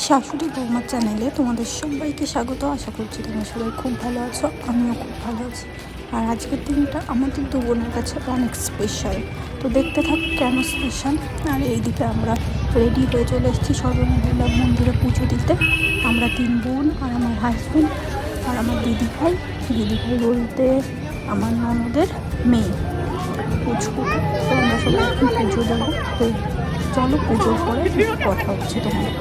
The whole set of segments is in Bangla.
শাশুড়ি বৌমার চ্যানেলে তোমাদের সবাইকে স্বাগত। আশা করছি তোমরা সবাই খুব ভালো আছো, আমিও খুব ভালো আছি। আর আজকের দিনটা আমাদের দু বোনের কাছে অনেক স্পেশাল, তো দেখতে থাকো কেন স্পেশাল। আর এইদিকে আমরা রেডি হয়ে চলে এসেছি সর্বমহিলা মন্দিরে পুজো দিতে। আমরা 3 বোন আর আমার হাজব্যান্ড আর আমার দিদিভাই বলতে আমার ননদের মেয়ে পুচকু। তো আমরা সবাই এখন পুজো দেবো। তো চলো পুজোর পরে কথা হচ্ছে তোমাদের।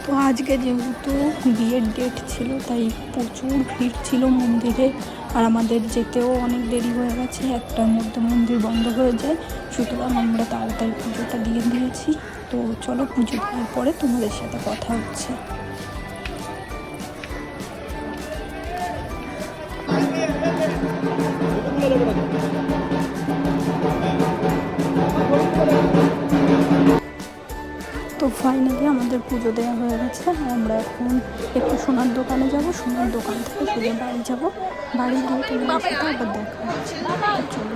তো আজকে যেহেতু বিয়ের ডেট ছিল তাই প্রচুর ভিড় ছিল মন্দিরে, আর আমাদের যেতেও অনেক দেরি হয়ে গেছে, 1টার মধ্যে মন্দির বন্ধ হয়ে যায়। সুতরাং আমরা তাড়াতাড়ি পুজোটা দিয়ে দিয়েছি। তো চলো পুজো দেওয়ার পরে তোমাদের সাথে কথা হচ্ছে। তো ফাইনালি আমাদের পুজো দেওয়া হয়ে গেছে। আমরা এখন একটু সোনার দোকানে যাব, সোনার দোকান থেকে সোজা বাড়ি যাব। বাড়ি গিয়ে তোমাদের সাথে আবার দেখা হচ্ছে। চলো।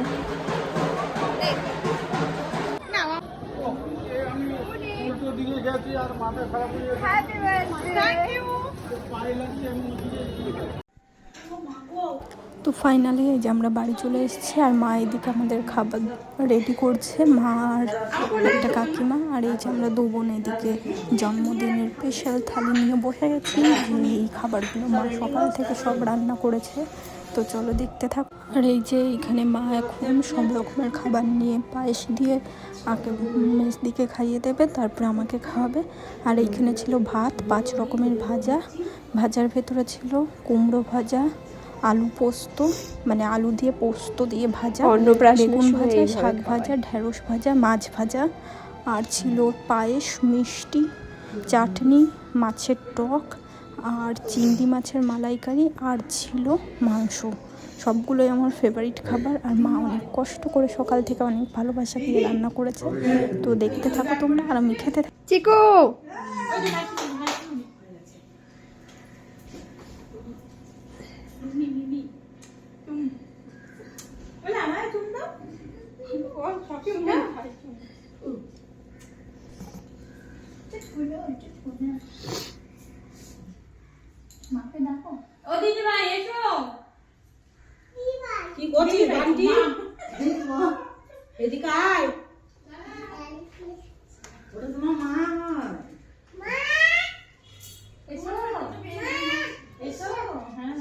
তো ফাইনালি এই যে আমরা বাড়ি চলে এসেছি, আর মা এদিকে আমাদের খাবার রেডি করছে, মা আর একটা কাকিমা। আর এই যে আমরা 2 বোন এদিকে জন্মদিনের স্পেশাল থালি নিয়ে বসে গেছি। এই খাবারগুলো মা সকাল থেকে সব রান্না করেছে। তো চলো দেখতে থাকো। আর এই যে এখানে মা এখন সব রকমের খাবার নিয়ে পায়েস দিয়ে আগে মেজদিকে খাইয়ে দেবে, তারপরে আমাকে খাওয়াবে। আর এইখানে ছিল ভাত, 5 রকমের ভাজা, ভাজার ভেতরে ছিল কুমড়ো ভাজা, আলু পোস্ত মানে আলু দিয়ে পোস্ত দিয়ে ভাজা, বেগুন ভাজা, শাক ভাজা, ঢেঁড়স ভাজা, মাছ ভাজা, আর ছিল পায়েস, মিষ্টি, চাটনি, মাছের টক, আর চিংড়ি মাছের মালাইকারি, আর ছিল মাংস। সবগুলোই আমার ফেভারিট খাবার। আর মা অনেক কষ্ট করে সকাল থেকে অনেক ভালোবাসা দিয়ে রান্না করেছে। তো দেখতে থাকো তোমরা, আর আমি খেতে থাকি। চিকু ও দিদি ভাই এসো। কি করছিস বান্টি? এদিকে আয়। ওটা তোমার মা। মা এসো। এসো। হ্যাঁ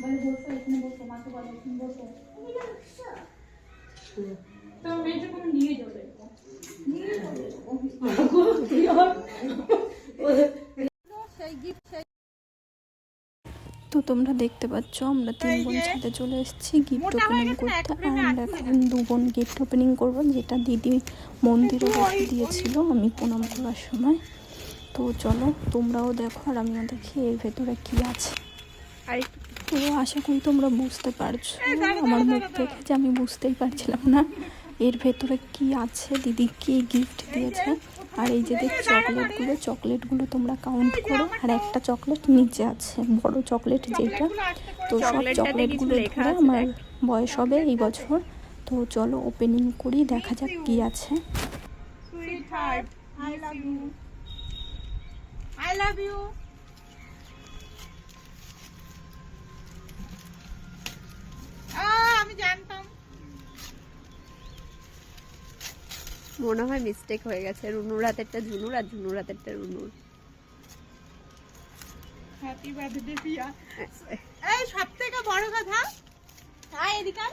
বলে বসো, এখানে বসো, মাকে বলো এখানে বসো। তো মেয়েটা কোনো নিয়ে যাবে, নিয়ে যাবে সেই গিফট। তো তোমরা দেখতে পাচ্ছ আমরা 3 বোন ছাদে চলে এসেছি গিফট ওপেনিং করতে। আর আমরা এখন 2 বোন গিফট ওপেনিং করবো, যেটা দিদি মন্দিরে বসে দিয়েছিল আমি প্রণাম করার সময়। তো চলো তোমরাও দেখো আর আমিও দেখি এর ভেতরে কি আছে। তো আশা করি তোমরা বুঝতে পারছো, আমার মুখ দেখে যে আমি বুঝতেই পারছিলাম না এর ভেতরে কি আছে, দিদি কি গিফট দিয়েছে। আর এই যে দেখ চকলেটগুলো তোমরা কাউন্ট করো। আর একটা চকলেট নিচে আছে, বড় চকলেট যেটা। তো সব চকলেটগুলো ধরে আমার বয়স হবে এই বছর। তো চলো ওপেনিং করি, দেখা যাক কি আছে। I love you. আমি জানতাম। মনে হয় মিস্টেক হয়ে গেছে, রুনুর হাতেরটা ঝুনুর আর ঝুনুর হাতেরটা রুনুর। হ্যাপি বার্থডে পিয়া। এই সবথেকে বড় কথা, এদিকে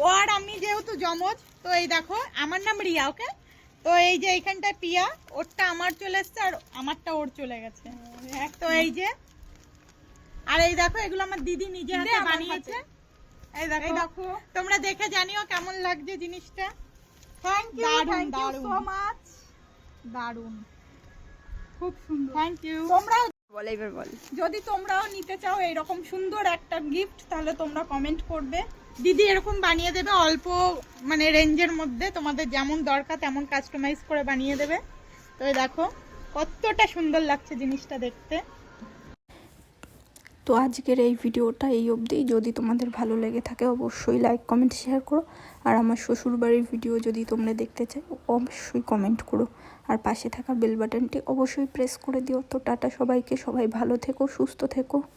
ও আর আমি যেহেতু জমজ, তো এই দেখো আমার নাম রিয়া, ওকে। তো এই যে এইখানটায় পিয়া, ওরটা আমার চলে এসছে আর আমারটা ওর চলে গেছে। তো এই যে, আর এই দেখো এগুলো আমার দিদি নিজে হাতে বানিয়েছে। এই দেখো তোমরা দেখে জানিও কেমন লাগছে জিনিসটা। থ্যাংক ইউ দারুণ। So much. দারুণ, খুব সুন্দর, থ্যাংক ইউ। বল এবার বল। যদি তোমরাও নিতে চাও এরকম সুন্দর একটা গিফট, তাহলে তোমরা কমেন্ট করবে, দিদি এরকম বানিয়ে দেবে অল্প মানে রেঞ্জের মধ্যে, তোমাদের যেমন দরকার তেমন কাস্টমাইজ করে বানিয়ে দেবে। তো এই দেখো কতটা সুন্দর লাগছে জিনিসটা দেখতে। তো আজকের এই ভিডিওটা এই অবধি। যদি তোমাদের ভালো লেগে থাকে অবশ্যই লাইক কমেন্ট শেয়ার করো। আর আমার শ্বশুরবাড়ির ভিডিও যদি তোমরা দেখতে চাও অবশ্যই কমেন্ট করো। আর পাশে থাকা বেল বাটনটি অবশ্যই প্রেস করে দিও। তো টাটা সবাইকে, সবাই ভালো থেকো, সুস্থ থেকো।